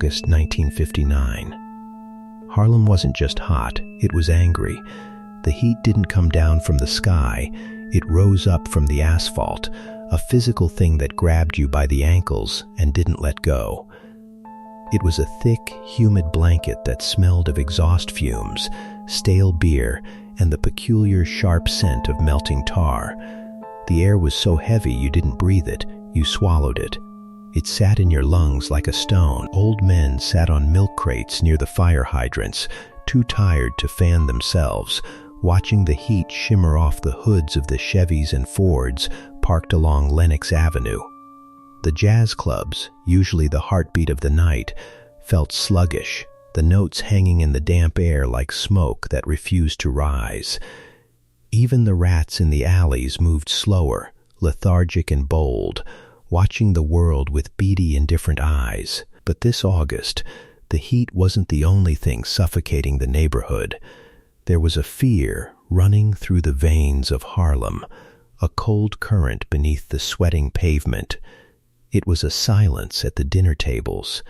August 1959. Harlem wasn't just hot, it was angry. The heat didn't come down from the sky, it rose up from the asphalt, a physical thing that grabbed you by the ankles and didn't let go. It was a thick, humid blanket that smelled of exhaust fumes, stale beer, and the peculiar sharp scent of melting tar. The air was so heavy you didn't breathe it, you swallowed it. It sat in your lungs like a stone. Old men sat on milk crates near the fire hydrants, too tired to fan themselves, watching the heat shimmer off the hoods of the Chevys and Fords parked along Lenox Avenue. The jazz clubs, usually the heartbeat of the night, felt sluggish, the notes hanging in the damp air like smoke that refused to rise. Even the rats in the alleys moved slower, lethargic and bold, watching the world with beady, indifferent eyes. But this August, the heat wasn't the only thing suffocating the neighborhood. There was a fear running through the veins of Harlem, a cold current beneath the sweating pavement. It was a silence at the dinner tables.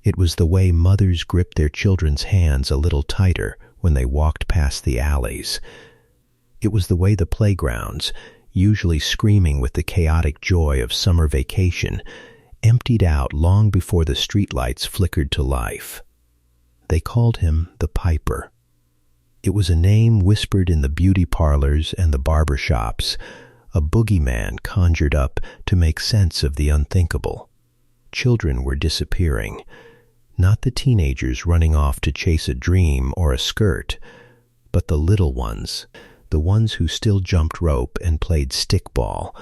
It was the way mothers gripped their children's hands a little tighter when they walked past the alleys. It was the way the playgrounds, usually screaming with the chaotic joy of summer vacation, emptied out long before the streetlights flickered to life. They called him the Piper. It was a name whispered in the beauty parlors and the barber shops, a boogeyman conjured up to make sense of the unthinkable. Children were disappearing, not the teenagers running off to chase a dream or a skirt, but the little ones, the ones who still jumped rope and played stickball,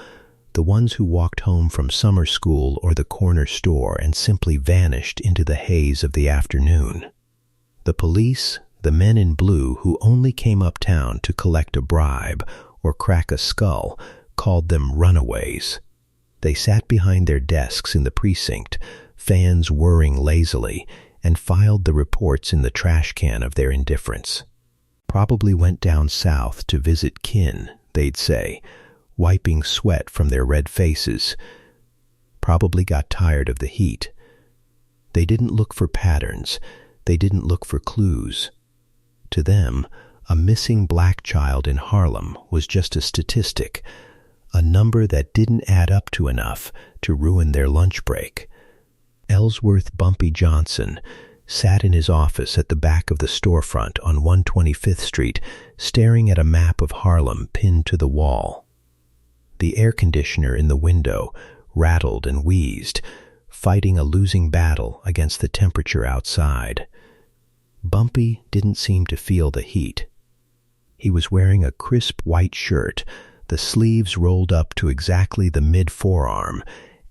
the ones who walked home from summer school or the corner store and simply vanished into the haze of the afternoon. The police, the men in blue who only came uptown to collect a bribe or crack a skull, called them runaways. They sat behind their desks in the precinct, fans whirring lazily, and filed the reports in the trash can of their indifference. Probably went down south to visit kin, they'd say, wiping sweat from their red faces. Probably got tired of the heat. They didn't look for patterns. They didn't look for clues. To them, a missing black child in Harlem was just a statistic, a number that didn't add up to enough to ruin their lunch break. Ellsworth Bumpy Johnson sat in his office at the back of the storefront on 125th Street, staring at a map of Harlem pinned to the wall. The air conditioner in the window rattled and wheezed, fighting a losing battle against the temperature outside. Bumpy didn't seem to feel the heat. He was wearing a crisp white shirt, the sleeves rolled up to exactly the mid-forearm,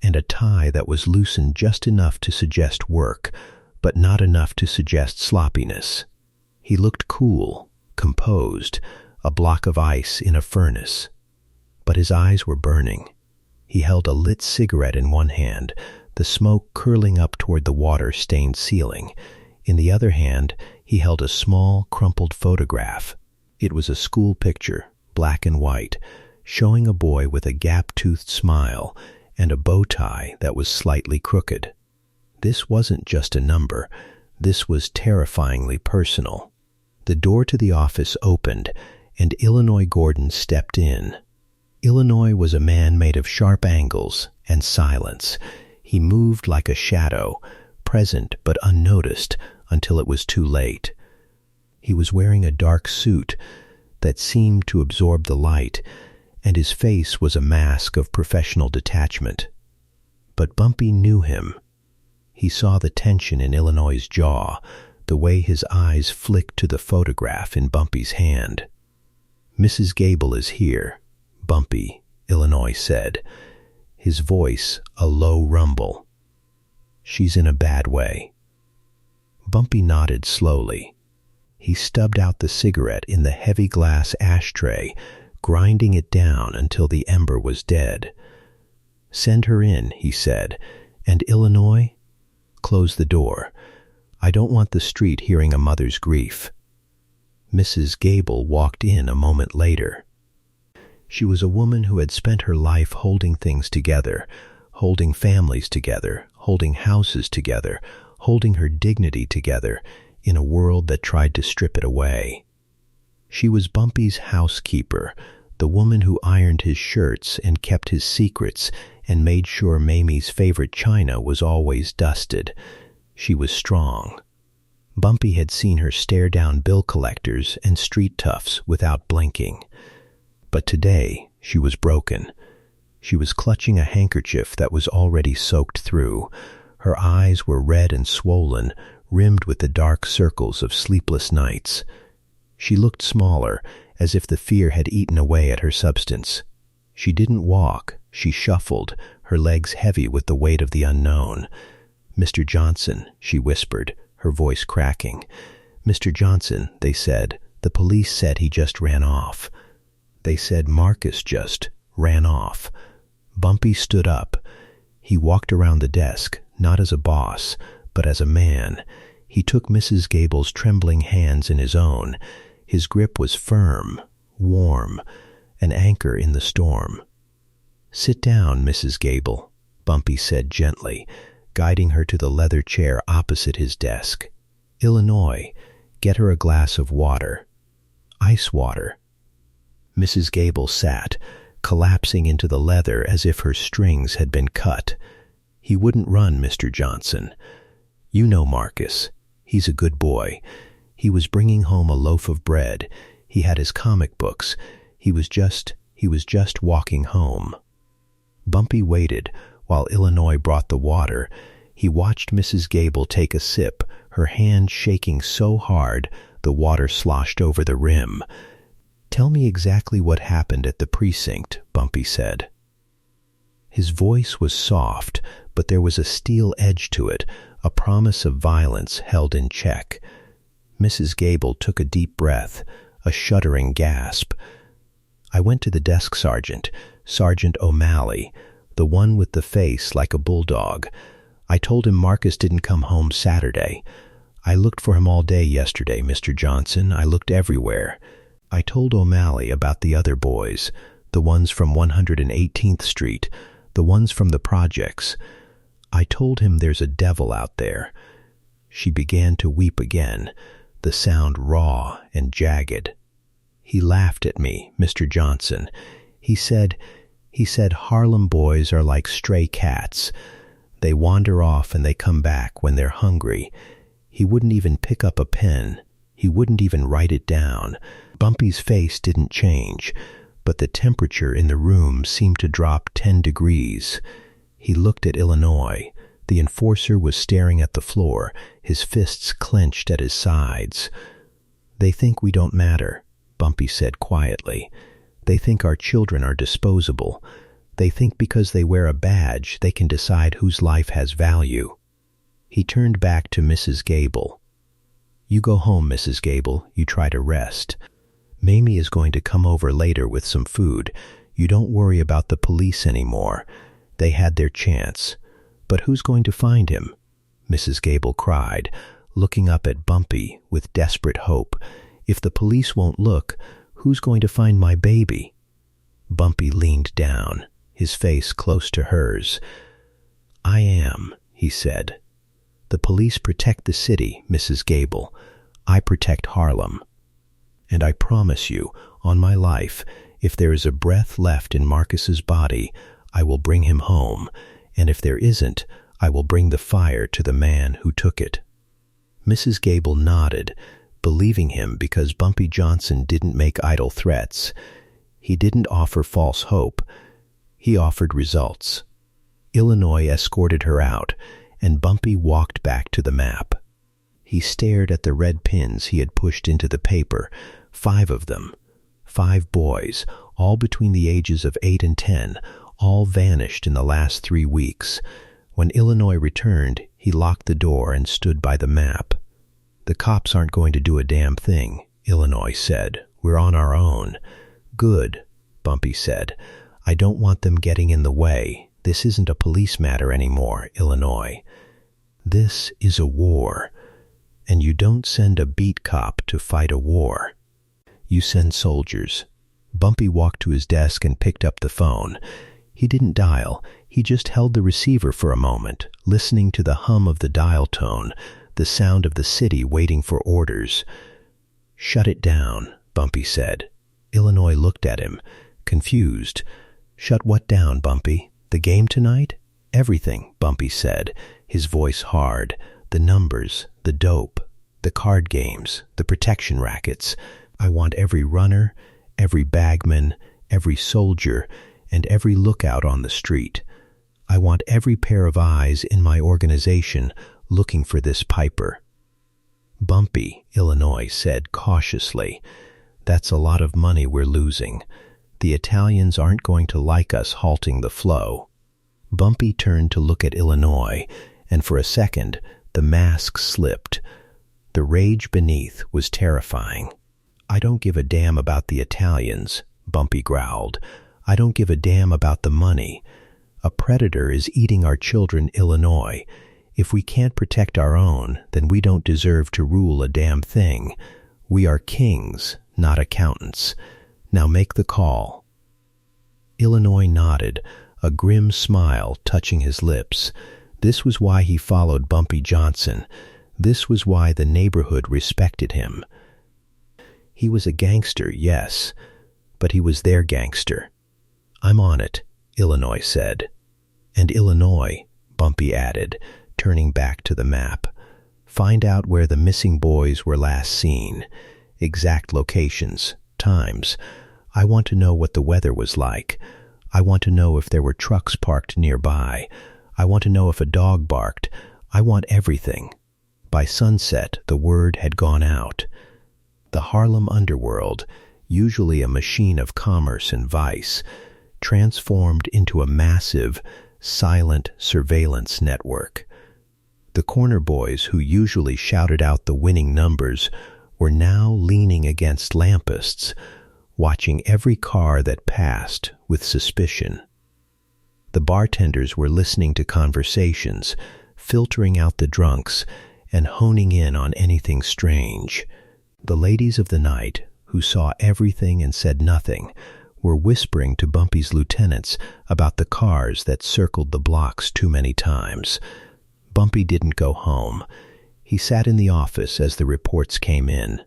and a tie that was loosened just enough to suggest work, but not enough to suggest sloppiness. He looked cool, composed, a block of ice in a furnace. But his eyes were burning. He held a lit cigarette in one hand, the smoke curling up toward the water-stained ceiling. In the other hand, he held a small, crumpled photograph. It was a school picture, black and white, showing a boy with a gap-toothed smile and a bow tie that was slightly crooked. This wasn't just a number. This was terrifyingly personal. The door to the office opened, and Illinois Gordon stepped in. Illinois was a man made of sharp angles and silence. He moved like a shadow, present but unnoticed until it was too late. He was wearing a dark suit that seemed to absorb the light, and his face was a mask of professional detachment. But Bumpy knew him. He saw the tension in Illinois' jaw, the way his eyes flicked to the photograph in Bumpy's hand. "Mrs. Gable is here," Bumpy, Illinois said, his voice a low rumble. "She's in a bad way." Bumpy nodded slowly. He stubbed out the cigarette in the heavy glass ashtray, grinding it down until the ember was dead. "Send her in," he said, "and Illinois, close the door. I don't want the street hearing a mother's grief." Mrs. Gable walked in a moment later. She was a woman who had spent her life holding things together, holding families together, holding houses together, holding her dignity together in a world that tried to strip it away. She was Bumpy's housekeeper, the woman who ironed his shirts and kept his secrets and made sure Mamie's favorite china was always dusted. She was strong. Bumpy had seen her stare down bill collectors and street toughs without blinking. But today, she was broken. She was clutching a handkerchief that was already soaked through. Her eyes were red and swollen, rimmed with the dark circles of sleepless nights. She looked smaller, as if the fear had eaten away at her substance. She didn't walk, she shuffled, her legs heavy with the weight of the unknown. "Mr. Johnson," she whispered, her voice cracking. "Mr. Johnson," they said, "the police said he just ran off." They said Marcus just ran off. Bumpy stood up. He walked around the desk, not as a boss, but as a man. He took Mrs. Gable's trembling hands in his own. His grip was firm, warm, an anchor in the storm. "Sit down, Mrs. Gable," Bumpy said gently, guiding her to the leather chair opposite his desk. "Illinois, get her a glass of water. Ice water." Mrs. Gable sat, collapsing into the leather as if her strings had been cut. "He wouldn't run, Mr. Johnson. You know Marcus. He's a good boy. He was bringing home a loaf of bread. He had his comic books. He was just walking home." Bumpy waited while Illinois brought the water. He watched Mrs. Gable take a sip, her hand shaking so hard the water sloshed over the rim. "Tell me exactly what happened at the precinct," Bumpy said. His voice was soft, but there was a steel edge to it, a promise of violence held in check. Mrs. Gable took a deep breath, a shuddering gasp. "I went to the desk sergeant, Sergeant O'Malley, the one with the face like a bulldog. I told him Marcus didn't come home Saturday. I looked for him all day yesterday, Mr. Johnson. I looked everywhere. I told O'Malley about the other boys, the ones from 118th Street, the ones from the projects. I told him there's a devil out there." She began to weep again, the sound raw and jagged. "He laughed at me, Mr. Johnson. He said Harlem boys are like stray cats. They wander off and they come back when they're hungry. He wouldn't even pick up a pen. He wouldn't even write it down." Bumpy's face didn't change, but the temperature in the room seemed to drop 10 degrees. He looked at Illinois. The enforcer was staring at the floor, his fists clenched at his sides. "They think we don't matter," Bumpy said quietly. "They think our children are disposable. They think because they wear a badge, they can decide whose life has value." He turned back to Mrs. Gable. "You go home, Mrs. Gable. You try to rest. Mamie is going to come over later with some food. You don't worry about the police anymore. They had their chance. But who's going to find him?" Mrs. Gable cried, looking up at Bumpy with desperate hope. "If the police won't look, who's going to find my baby?" Bumpy leaned down, his face close to hers. "I am," he said. "The police protect the city, Mrs. Gable. I protect Harlem. And I promise you, on my life, if there is a breath left in Marcus's body, I will bring him home, and if there isn't, I will bring the fire to the man who took it." Mrs. Gable nodded, believing him because Bumpy Johnson didn't make idle threats. He didn't offer false hope. He offered results. Illinois escorted her out, and Bumpy walked back to the map. He stared at the red pins he had pushed into the paper, 5 of them. 5 boys, all between the ages of 8 and 10, all vanished in the last 3 weeks. When Illinois returned, he locked the door and stood by the map. "The cops aren't going to do a damn thing," Illinois said. "We're on our own." "Good," Bumpy said. "I don't want them getting in the way. This isn't a police matter anymore, Illinois. This is a war. And you don't send a beat cop to fight a war. You send soldiers." Bumpy walked to his desk and picked up the phone. He didn't dial. He just held the receiver for a moment, listening to the hum of the dial tone, the sound of the city waiting for orders. "Shut it down," Bumpy said. Illinois looked at him, confused. "Shut what down, Bumpy? The game tonight?" "Everything," Bumpy said, his voice hard. "The numbers, the dope, the card games, the protection rackets. I want every runner, every bagman, every soldier, and every lookout on the street. I want every pair of eyes in my organization looking for this Piper." "Bumpy," Illinois said cautiously, "that's a lot of money we're losing. The Italians aren't going to like us halting the flow." Bumpy turned to look at Illinois, and for a second, the mask slipped. The rage beneath was terrifying. "I don't give a damn about the Italians," Bumpy growled. "I don't give a damn about the money. A predator is eating our children, Illinois. If we can't protect our own, then we don't deserve to rule a damn thing. We are kings, not accountants. Now make the call." Illinois nodded, a grim smile touching his lips. This was why he followed Bumpy Johnson. This was why the neighborhood respected him. He was a gangster, yes, but he was their gangster. "I'm on it," Illinois said. "And Illinois," Bumpy added, turning back to the map. "Find out where the missing boys were last seen. Exact locations, times. I want to know what the weather was like. I want to know if there were trucks parked nearby. I want to know if a dog barked. I want everything." By sunset, the word had gone out. The Harlem underworld, usually a machine of commerce and vice, transformed into a massive, silent surveillance network. The corner boys who usually shouted out the winning numbers were now leaning against lampposts, watching every car that passed with suspicion. The bartenders were listening to conversations, filtering out the drunks, and honing in on anything strange. The ladies of the night, who saw everything and said nothing, were whispering to Bumpy's lieutenants about the cars that circled the blocks too many times. Bumpy didn't go home. He sat in the office as the reports came in.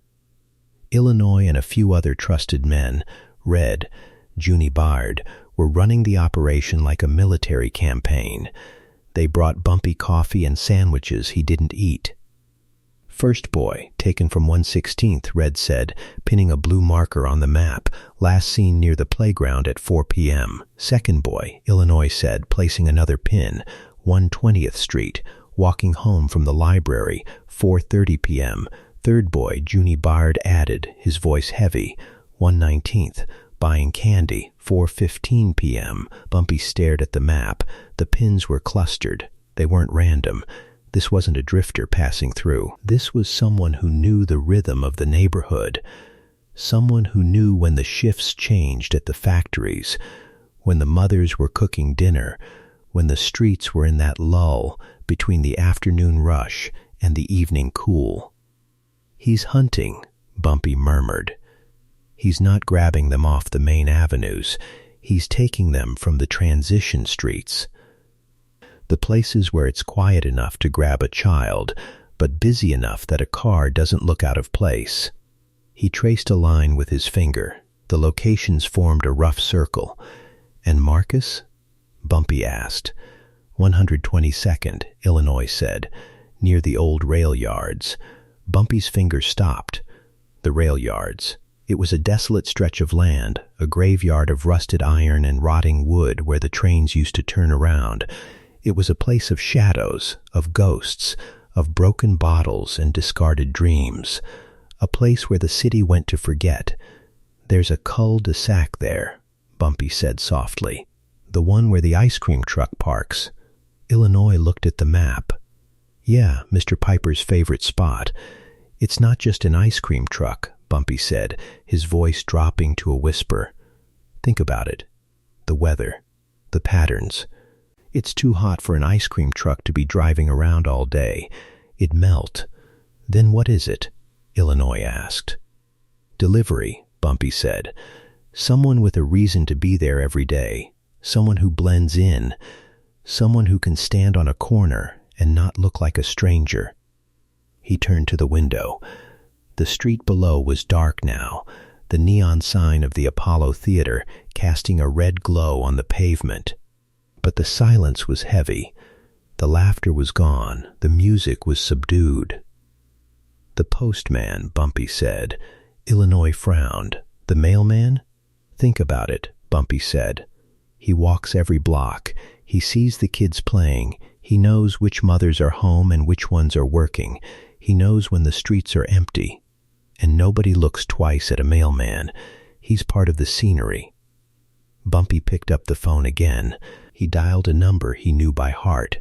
Illinois and a few other trusted men, Red, Junie Bard, were running the operation like a military campaign. They brought Bumpy coffee and sandwiches he didn't eat. "First boy, taken from 116th, Red said, pinning a blue marker on the map, last seen near the playground at 4 p.m. "Second boy," Illinois said, placing another pin, 120th Street, walking home from the library, 4:30 p.m. "Third boy," Junie Bard added, his voice heavy, 119th, buying candy, 4:15 p.m. Bumpy stared at the map. The pins were clustered. They weren't random. This wasn't a drifter passing through. This was someone who knew the rhythm of the neighborhood. Someone who knew when the shifts changed at the factories, when the mothers were cooking dinner, when the streets were in that lull between the afternoon rush and the evening cool. "He's hunting," Bumpy murmured. "He's not grabbing them off the main avenues. He's taking them from the transition streets. The places where it's quiet enough to grab a child, but busy enough that a car doesn't look out of place." He traced a line with his finger. The locations formed a rough circle. "And Marcus?" Bumpy asked. 122nd, Illinois said, near the old rail yards. Bumpy's finger stopped. The rail yards. It was a desolate stretch of land, a graveyard of rusted iron and rotting wood where the trains used to turn around. It was a place of shadows, of ghosts, of broken bottles and discarded dreams. A place where the city went to forget. "There's a cul-de-sac there," Bumpy said softly. "The one where the ice cream truck parks." Illinois looked at the map. "Yeah, Mr. Piper's favorite spot. It's not just an ice cream truck," Bumpy said, his voice dropping to a whisper. "Think about it. The weather. The patterns. It's too hot for an ice cream truck to be driving around all day. It'd melt. Then what is it?" Illinois asked. "Delivery," Bumpy said. "Someone with a reason to be there every day. Someone who blends in. Someone who can stand on a corner and not look like a stranger. He turned to the window. The street below was dark now, the neon sign of the Apollo Theater casting a red glow on the pavement. But the silence was heavy. The laughter was gone. The music was subdued. "The postman," Bumpy said. Illinois frowned. "The mailman?" "Think about it," Bumpy said. "He walks every block. He sees the kids playing. He knows which mothers are home and which ones are working. He knows when the streets are empty. And nobody looks twice at a mailman. He's part of the scenery." Bumpy picked up the phone again. He dialed a number he knew by heart.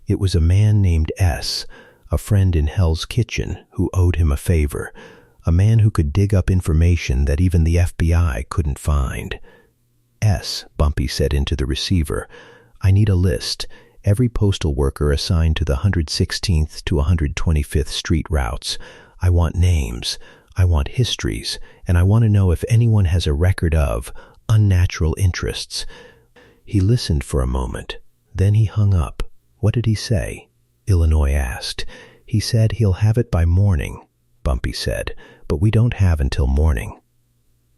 It was a man named S., a friend in Hell's Kitchen who owed him a favor, a man who could dig up information that even the FBI couldn't find. "S," Bumpy said into the receiver, "I need a list. Every postal worker assigned to the 116th to 125th Street routes. I want names, I want histories, and I want to know if anyone has a record of unnatural interests." He listened for a moment. Then he hung up. "What did he say?" Illinois asked. "He said he'll have it by morning," Bumpy said, "but we don't have until morning."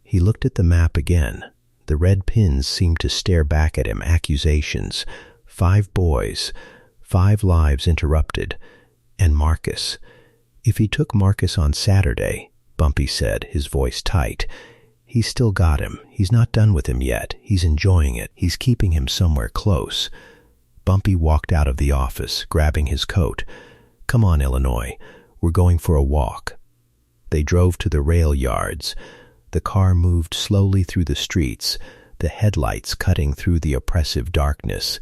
He looked at the map again. The red pins seemed to stare back at him, accusations. 5 boys, 5 lives interrupted, and Marcus. If he took Marcus on Saturday, Bumpy said, his voice tight, he's still got him. He's not done with him yet. He's enjoying it. He's keeping him somewhere close. Bumpy walked out of the office, grabbing his coat. "Come on, Illinois. We're going for a walk." They drove to the rail yards. The car moved slowly through the streets, the headlights cutting through the oppressive darkness.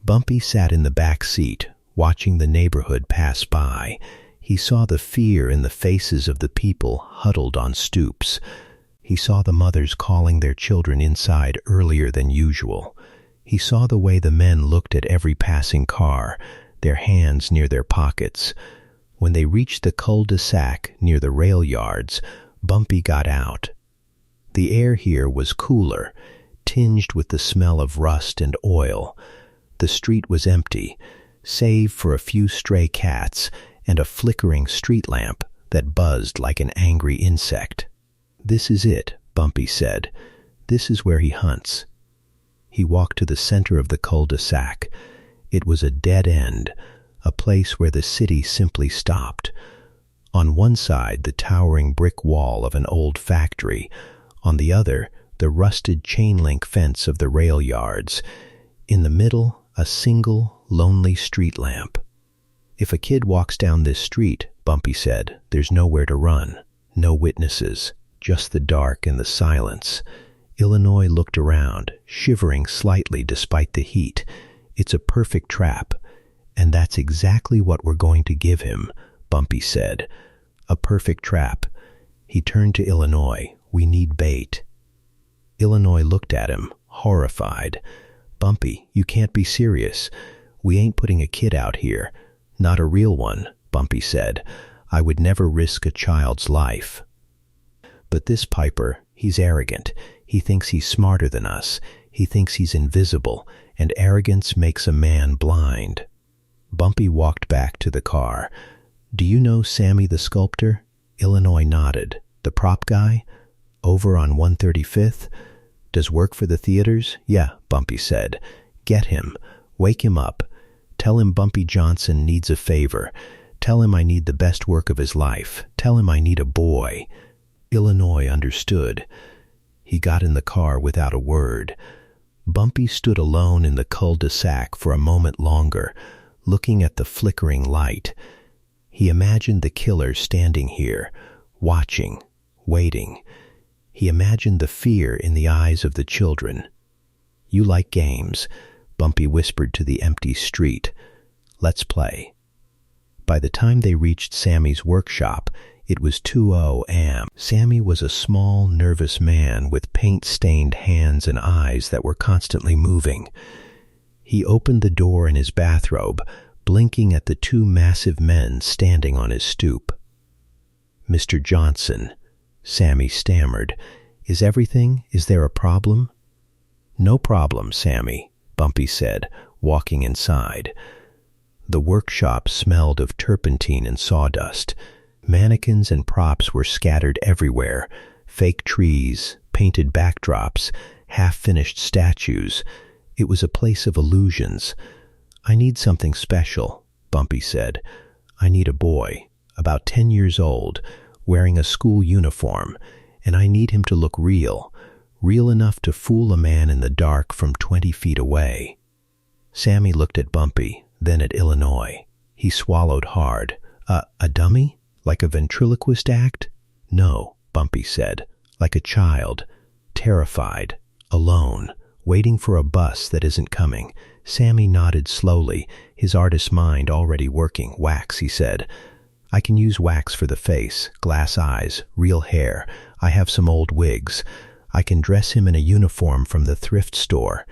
Bumpy sat in the back seat, watching the neighborhood pass by. He saw the fear in the faces of the people huddled on stoops. He saw the mothers calling their children inside earlier than usual. He saw the way the men looked at every passing car, their hands near their pockets. When they reached the cul-de-sac near the rail yards, Bumpy got out. The air here was cooler, tinged with the smell of rust and oil. The street was empty, save for a few stray cats and a flickering street lamp that buzzed like an angry insect. "This is it," Bumpy said. "This is where he hunts." He walked to the center of the cul-de-sac. It was a dead end, a place where the city simply stopped. On one side, the towering brick wall of an old factory. On the other, the rusted chain-link fence of the rail yards. In the middle, a single, lonely street lamp. "If a kid walks down this street," Bumpy said, "there's nowhere to run. No witnesses. Just the dark and the silence." Illinois looked around, shivering slightly despite the heat. "It's a perfect trap. And that's exactly what we're going to give him," Bumpy said. "A perfect trap." He turned to Illinois. "We need bait." Illinois looked at him, horrified. "Bumpy, you can't be serious. We ain't putting a kid out here. Not a real one," Bumpy said. "I would never risk a child's life." "But this Piper, he's arrogant. He thinks he's smarter than us. He thinks he's invisible, and arrogance makes a man blind." Bumpy walked back to the car. "Do you know Sammy the sculptor?" Illinois nodded. "The prop guy? Over on 135th? Does work for the theaters?" "Yeah," Bumpy said. "Get him. Wake him up. Tell him Bumpy Johnson needs a favor. Tell him I need the best work of his life. Tell him I need a boy." Illinois understood. He got in the car without a word. Bumpy stood alone in the cul-de-sac for a moment longer, looking at the flickering light. He imagined the killer standing here, watching, waiting. He imagined the fear in the eyes of the children. "You like games," Bumpy whispered to the empty street. "Let's play." By the time they reached Sammy's workshop, it was 2:00 a.m. Sammy was a small, nervous man with paint-stained hands and eyes that were constantly moving. He opened the door in his bathrobe, blinking at the 2 massive men standing on his stoop. "Mr. Johnson," Sammy stammered. "Is there a problem?" "No problem, Sammy," Bumpy said. walking inside. The workshop smelled of turpentine and sawdust. Mannequins and props were scattered everywhere. Fake trees, painted backdrops, half-finished statues. It was a place of illusions. "I need something special," Bumpy said. "I need a boy, about 10 years old, wearing a school uniform, and I need him to look real, real enough to fool a man in the dark from 20 feet away." Sammy looked at Bumpy, then at Illinois. He swallowed hard. A dummy? Like a ventriloquist act?" "No," Bumpy said. "Like a child. Terrified. Alone. Waiting for a bus that isn't coming." Sammy nodded slowly, his artist's mind already working. "Wax," he said. "I can use wax for the face, glass eyes, real hair. I have some old wigs. I can dress him in a uniform from the thrift store.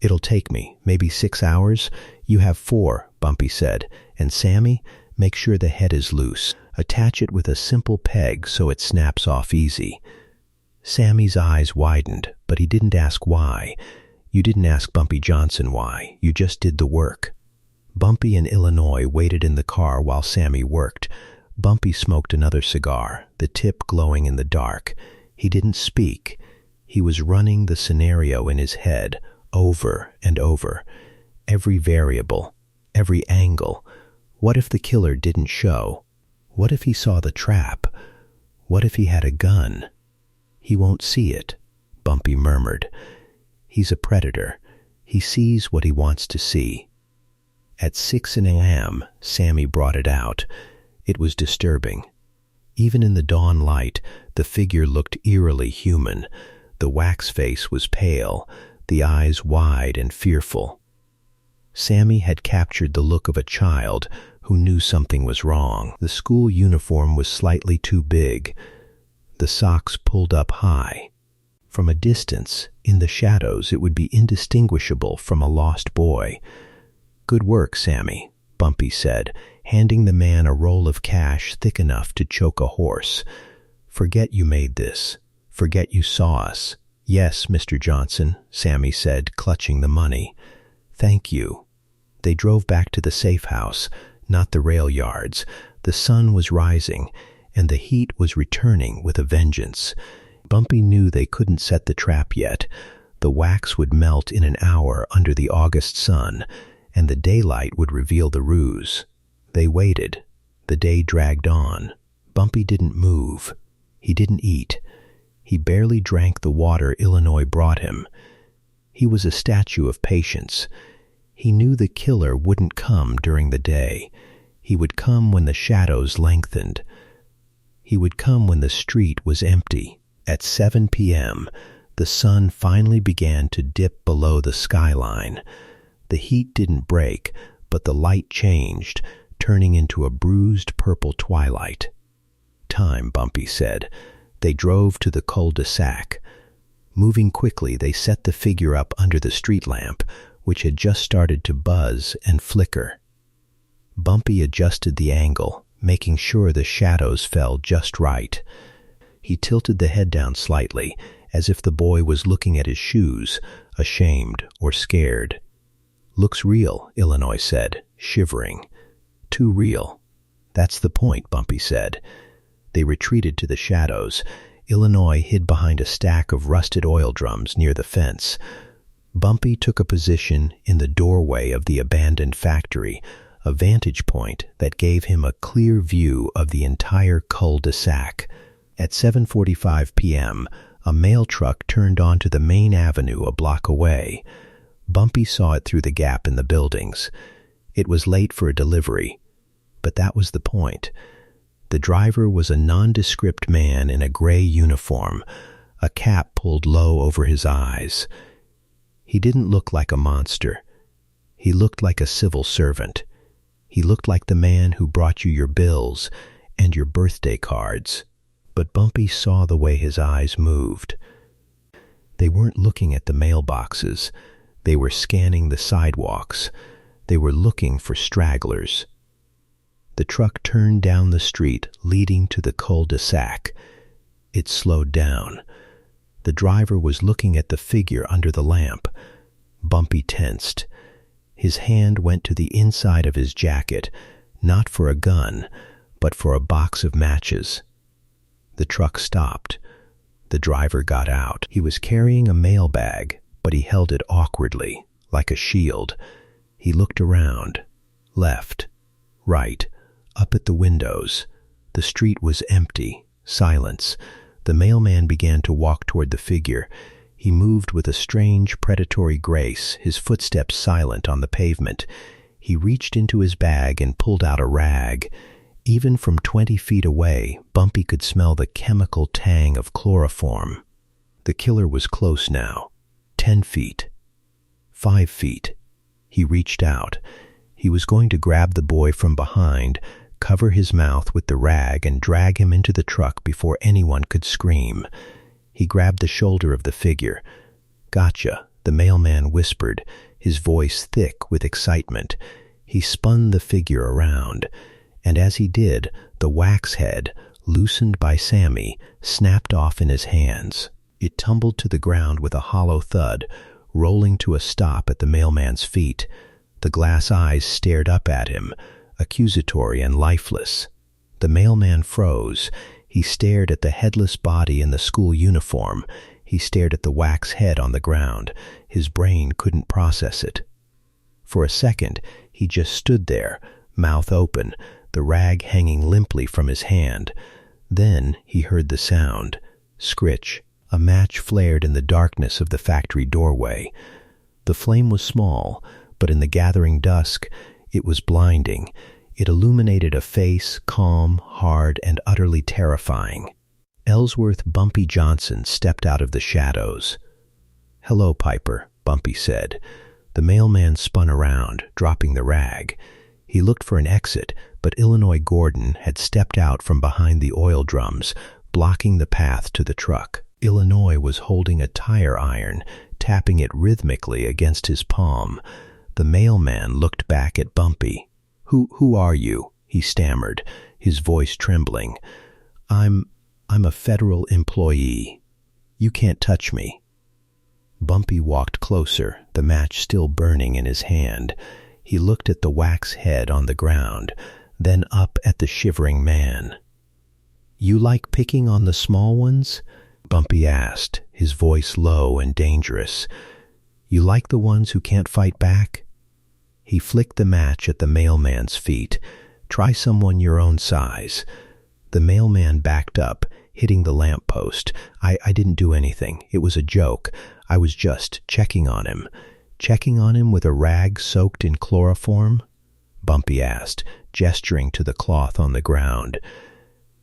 It'll take me maybe 6 hours. You have 4, Bumpy said. And Sammy, make sure the head is loose. Attach it with a simple peg so it snaps off easy." Sammy's eyes widened, but he didn't ask why. "You didn't ask Bumpy Johnson why. You just did the work." Bumpy and Illinois waited in the car while Sammy worked. Bumpy smoked another cigar, the tip glowing in the dark. He didn't speak. He was running the scenario in his head, over and over. Every variable, every angle. What if the killer didn't show? What if he saw the trap? What if he had a gun? "He won't see it," Bumpy murmured. "He's a predator. He sees what he wants to see." At 6 a.m., Sammy brought it out. It was disturbing. Even in the dawn light, the figure looked eerily human. The wax face was pale, the eyes wide and fearful. Sammy had captured the look of a child who knew something was wrong. The school uniform was slightly too big. The socks pulled up high. From a distance, in the shadows, it would be indistinguishable from a lost boy. "Good work, Sammy," Bumpy said, handing the man a roll of cash thick enough to choke a horse. "Forget you made this. Forget you saw us." "Yes, Mr. Johnson," Sammy said, clutching the money. "Thank you." They drove back to the safe house, not the rail yards. The sun was rising, and the heat was returning with a vengeance. Bumpy knew they couldn't set the trap yet. The wax would melt in an hour under the August sun, and the daylight would reveal the ruse. They waited. The day dragged on. Bumpy didn't move. He didn't eat. He barely drank the water Illinois brought him. He was a statue of patience. He knew the killer wouldn't come during the day. He would come when the shadows lengthened. He would come when the street was empty. At 7 p.m., the sun finally began to dip below the skyline. The heat didn't break, but the light changed, turning into a bruised purple twilight. "Time," Bumpy said. They drove to the cul-de-sac. Moving quickly, they set the figure up under the street lamp, which had just started to buzz and flicker. Bumpy adjusted the angle, making sure the shadows fell just right. He tilted the head down slightly, as if the boy was looking at his shoes, ashamed or scared. "Looks real," Illinois said, shivering. "Too real." "That's the point," Bumpy said. They retreated to the shadows. Illinois hid behind a stack of rusted oil drums near the fence. Bumpy took a position in the doorway of the abandoned factory, a vantage point that gave him a clear view of the entire cul-de-sac. At 7:45 p.m., a mail truck turned onto the main avenue a block away. Bumpy saw it through the gap in the buildings. It was late for a delivery, but that was the point. The driver was a nondescript man in a gray uniform, a cap pulled low over his eyes. He didn't look like a monster. He looked like a civil servant. He looked like the man who brought you your bills and your birthday cards. But Bumpy saw the way his eyes moved. They weren't looking at the mailboxes. They were scanning the sidewalks. They were looking for stragglers. The truck turned down the street leading to the cul-de-sac. It slowed down. The driver was looking at the figure under the lamp. Bumpy tensed. His hand went to the inside of his jacket, not for a gun, but for a box of matches. The truck stopped. The driver got out. He was carrying a mail bag, but he held it awkwardly, like a shield. He looked around, left, right, up at the windows. The street was empty, silence. The mailman began to walk toward the figure. He moved with a strange, predatory grace, his footsteps silent on the pavement. He reached into his bag and pulled out a rag. Even from 20 feet away, Bumpy could smell the chemical tang of chloroform. The killer was close now. 10 feet. 5 feet. He reached out. He was going to grab the boy from behind, cover his mouth with the rag, and drag him into the truck before anyone could scream. He grabbed the shoulder of the figure. "Gotcha," the mailman whispered, his voice thick with excitement. He spun the figure around, and as he did, the wax head, loosened by Sammy, snapped off in his hands. It tumbled to the ground with a hollow thud, rolling to a stop at the mailman's feet. The glass eyes stared up at him, accusatory and lifeless. The mailman froze. He stared at the headless body in the school uniform. He stared at the wax head on the ground. His brain couldn't process it. For a second, he just stood there, mouth open, the rag hanging limply from his hand. Then he heard the sound. Scritch. A match flared in the darkness of the factory doorway. The flame was small, but in the gathering dusk, it was blinding. It illuminated a face, calm, hard, and utterly terrifying. Ellsworth Bumpy Johnson stepped out of the shadows. "Hello, Piper," Bumpy said. The mailman spun around, dropping the rag. He looked for an exit, but Illinois Gordon had stepped out from behind the oil drums, blocking the path to the truck. Illinois was holding a tire iron, tapping it rhythmically against his palm. The mailman looked back at Bumpy. Who are you?" he stammered, his voice trembling. I'm a federal employee. You can't touch me." Bumpy walked closer, the match still burning in his hand. He looked at the wax head on the ground, then up at the shivering man. "You like picking on the small ones?" Bumpy asked, his voice low and dangerous. "You like the ones who can't fight back?" He flicked the match at the mailman's feet. "Try someone your own size." The mailman backed up, hitting the lamppost. I didn't do anything. It was a joke. I was just checking on him." "Checking on him with a rag soaked in chloroform?" Bumpy asked, gesturing to the cloth on the ground.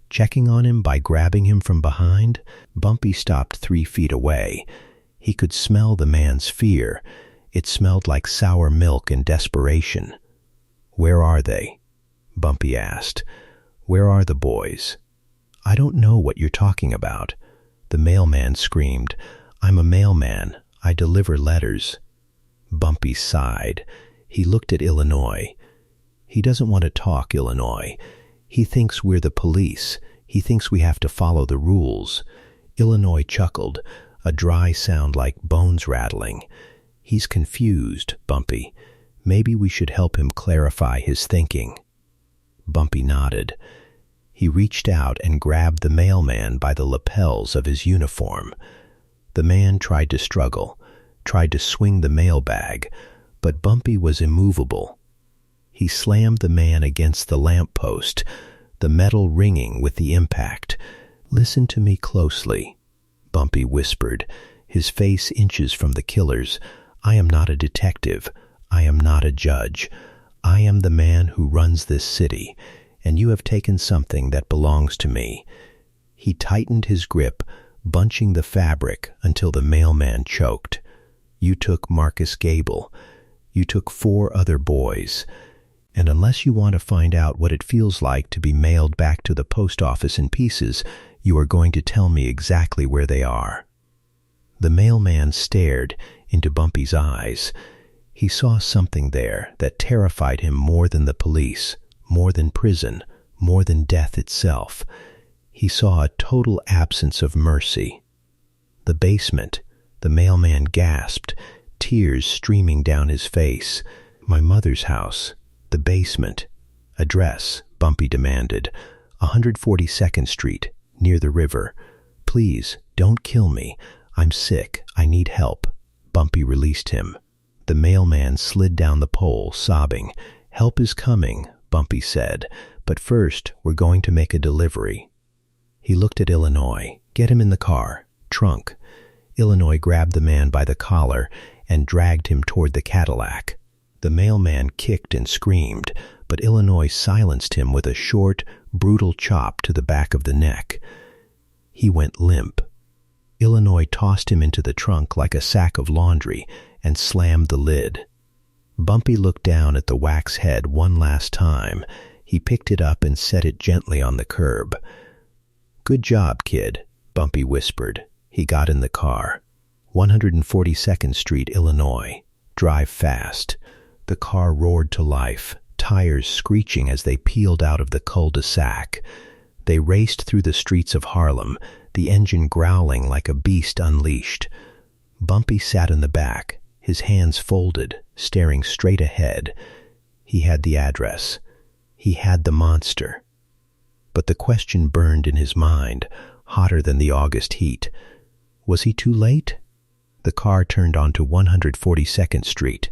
"Checking on him by grabbing him from behind?" Bumpy stopped 3 feet away. He could smell the man's fear. It smelled like sour milk and desperation. "Where are they?" Bumpy asked. "Where are the boys?" "I don't know what you're talking about." The mailman screamed. "I'm a mailman. I deliver letters." Bumpy sighed. He looked at Illinois. "He doesn't want to talk, Illinois. He thinks we're the police. He thinks we have to follow the rules." Illinois chuckled, a dry sound like bones rattling. "He's confused, Bumpy. Maybe we should help him clarify his thinking." Bumpy nodded. He reached out and grabbed the mailman by the lapels of his uniform. The man tried to struggle, tried to swing the mailbag, but Bumpy was immovable. He slammed the man against the lamppost, the metal ringing with the impact. "Listen to me closely," Bumpy whispered, his face inches from the killer's. "I am not a detective. I am not a judge. I am the man who runs this city, and you have taken something that belongs to me." He tightened his grip, bunching the fabric until the mailman choked. "You took Marcus Gable. You took 4 other boys. And unless you want to find out what it feels like to be mailed back to the post office in pieces, you are going to tell me exactly where they are." The mailman stared into Bumpy's eyes. He saw something there that terrified him more than the police, more than prison, more than death itself. He saw a total absence of mercy. "The basement," the mailman gasped, tears streaming down his face. My mother's house. The basement. Address, Bumpy demanded. 142nd Street, near the river. Please, don't kill me. I'm sick. I need help. Bumpy released him. The mailman slid down the pole, sobbing. Help is coming, Bumpy said. But first, we're going to make a delivery. He looked at Illinois. Get him in the car. Trunk. Illinois grabbed the man by the collar and dragged him toward the Cadillac. The mailman kicked and screamed, but Illinois silenced him with a short, brutal chop to the back of the neck. He went limp. Illinois tossed him into the trunk like a sack of laundry and slammed the lid. Bumpy looked down at the wax head one last time. He picked it up and set it gently on the curb. Good job, kid, Bumpy whispered. He got in the car. 142nd Street, Illinois. Drive fast. The car roared to life, tires screeching as they peeled out of the cul-de-sac. They raced through the streets of Harlem, the engine growling like a beast unleashed. Bumpy sat in the back, his hands folded, staring straight ahead. He had the address. He had the monster. But the question burned in his mind, hotter than the August heat. Was he too late? The car turned onto 142nd Street.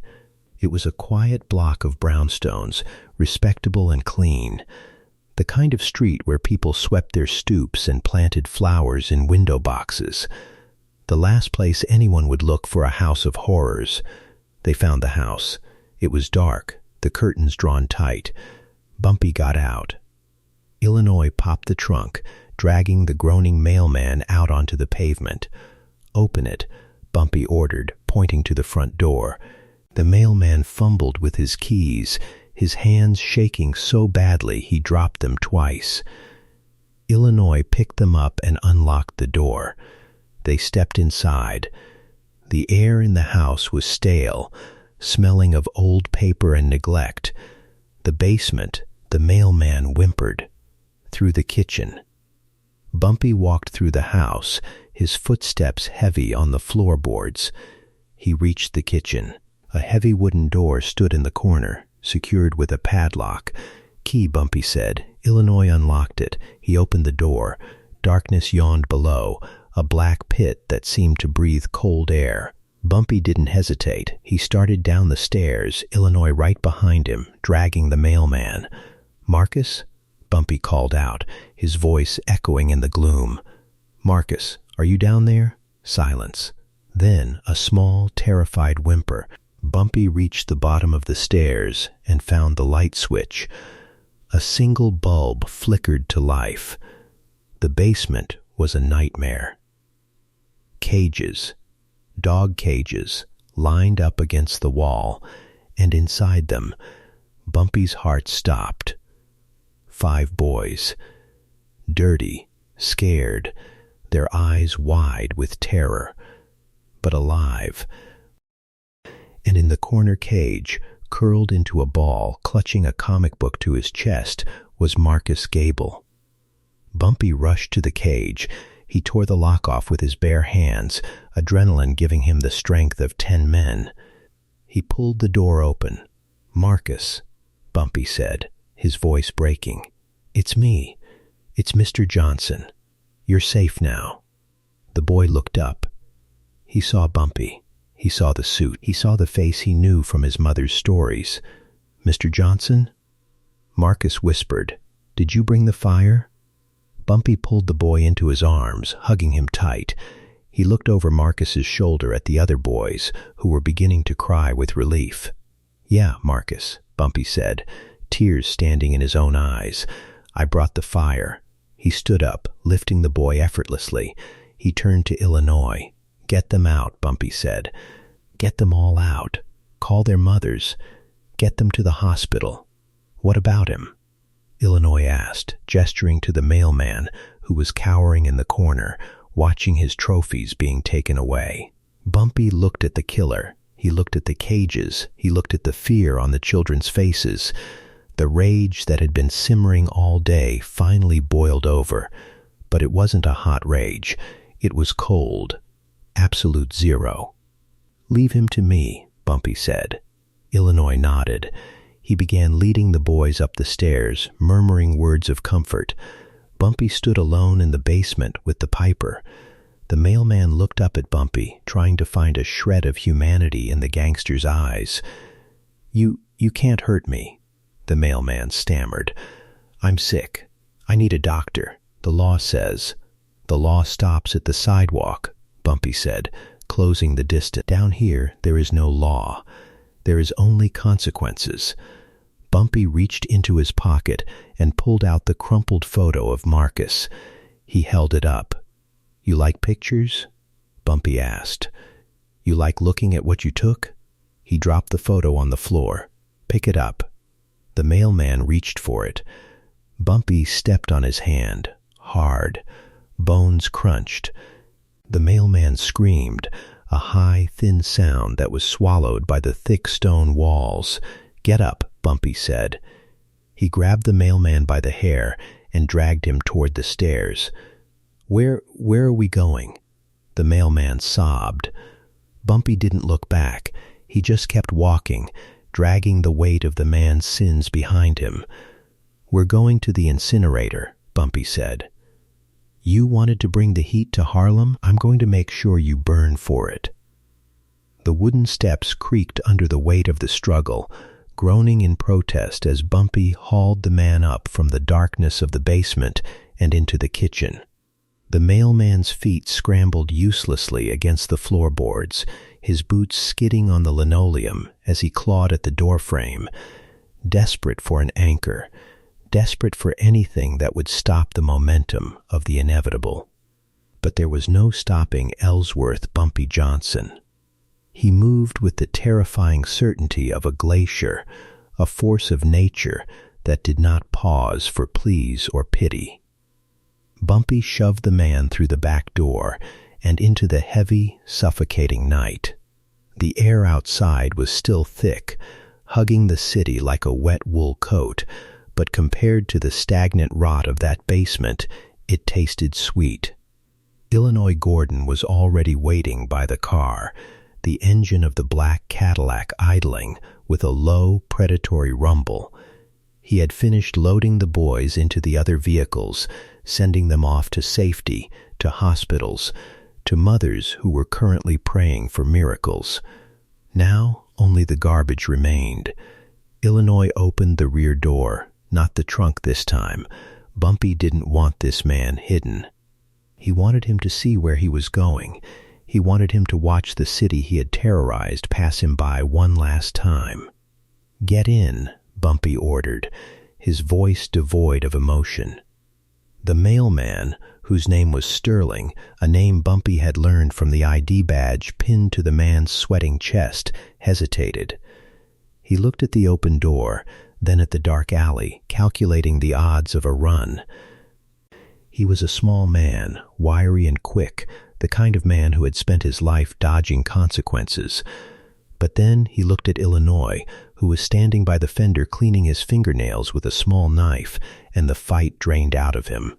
It was a quiet block of brownstones, respectable and clean. The kind of street where people swept their stoops and planted flowers in window boxes. The last place anyone would look for a house of horrors. They found the house. It was dark, the curtains drawn tight. Bumpy got out. Illinois popped the trunk, dragging the groaning mailman out onto the pavement. Open it, Bumpy ordered, pointing to the front door. The mailman fumbled with his keys, his hands shaking so badly he dropped them twice. Illinois picked them up and unlocked the door. They stepped inside. The air in the house was stale, smelling of old paper and neglect. The basement, the mailman whimpered. Through the kitchen. Bumpy walked through the house, his footsteps heavy on the floorboards. He reached the kitchen. A heavy wooden door stood in the corner, secured with a padlock. Key, Bumpy said. Illinois unlocked it. He opened the door. Darkness yawned below, a black pit that seemed to breathe cold air. Bumpy didn't hesitate. He started down the stairs, Illinois right behind him, dragging the mailman. Marcus? Bumpy called out, his voice echoing in the gloom. Marcus, are you down there? Silence. Then a small, terrified whimper. Bumpy reached the bottom of the stairs and found the light switch. A single bulb flickered to life. The basement was a nightmare. Cages, dog cages, lined up against the wall, and inside them, Bumpy's heart stopped. 5 boys, dirty, scared, their eyes wide with terror, but alive. And in the corner cage, curled into a ball, clutching a comic book to his chest, was Marcus Gable. Bumpy rushed to the cage. He tore the lock off with his bare hands, adrenaline giving him the strength of 10 men. He pulled the door open. Marcus, Bumpy said, his voice breaking. It's me. It's Mr. Johnson. You're safe now. The boy looked up. He saw Bumpy. He saw the suit. He saw the face he knew from his mother's stories. Mr. Johnson? Marcus whispered. Did you bring the fire? Bumpy pulled the boy into his arms, hugging him tight. He looked over Marcus's shoulder at the other boys, who were beginning to cry with relief. Yeah, Marcus, Bumpy said, tears standing in his own eyes. I brought the fire. He stood up, lifting the boy effortlessly. He turned to Illinois. Get them out, Bumpy said. Get them all out. Call their mothers. Get them to the hospital. What about him? Illinois asked, gesturing to the mailman, who was cowering in the corner, watching his trophies being taken away. Bumpy looked at the killer. He looked at the cages. He looked at the fear on the children's faces. The rage that had been simmering all day finally boiled over. But it wasn't a hot rage. It was cold. Absolute zero. Leave him to me, Bumpy said. Illinois nodded. He began leading the boys up the stairs, murmuring words of comfort. Bumpy stood alone in the basement with the Piper. The mailman looked up at Bumpy, trying to find a shred of humanity in the gangster's eyes. You can't hurt me," the mailman stammered. "I'm sick. I need a doctor. The law says." "The law stops at the sidewalk," Bumpy said, closing the distance. "Down here, there is no law. There is only consequences." Bumpy reached into his pocket and pulled out the crumpled photo of Marcus. He held it up. "You like pictures?" Bumpy asked. "You like looking at what you took?" He dropped the photo on the floor. "Pick it up." The mailman reached for it. Bumpy stepped on his hand, hard. Bones crunched. The mailman screamed, a high, thin sound that was swallowed by the thick stone walls. "Get up," Bumpy said. He grabbed the mailman by the hair and dragged him toward the stairs. Where are we going?" The mailman sobbed. Bumpy didn't look back. He just kept walking, dragging the weight of the man's sins behind him. "We're going to the incinerator," Bumpy said. "You wanted to bring the heat to Harlem? I'm going to make sure you burn for it." The wooden steps creaked under the weight of the struggle, groaning in protest as Bumpy hauled the man up from the darkness of the basement and into the kitchen. The mailman's feet scrambled uselessly against the floorboards, his boots skidding on the linoleum as he clawed at the doorframe, desperate for an anchor, desperate for anything that would stop the momentum of the inevitable. But there was no stopping Ellsworth Bumpy Johnson. He moved with the terrifying certainty of a glacier, a force of nature that did not pause for pleas or pity. Bumpy shoved the man through the back door and into the heavy, suffocating night. The air outside was still thick, hugging the city like a wet wool coat, but compared to the stagnant rot of that basement, it tasted sweet. Illinois Gordon was already waiting by the car, the engine of the black Cadillac idling with a low, predatory rumble. He had finished loading the boys into the other vehicles, sending them off to safety, to hospitals, to mothers who were currently praying for miracles. Now only the garbage remained. Illinois opened the rear door, not the trunk this time. Bumpy didn't want this man hidden. He wanted him to see where he was going. He wanted him to watch the city he had terrorized pass him by one last time. "Get in," Bumpy ordered, his voice devoid of emotion. The mailman, whose name was Sterling, a name Bumpy had learned from the ID badge pinned to the man's sweating chest, hesitated. He looked at the open door, then at the dark alley, calculating the odds of a run. He was a small man, wiry and quick, the kind of man who had spent his life dodging consequences. But then he looked at Illinois, who was standing by the fender cleaning his fingernails with a small knife, and the fight drained out of him.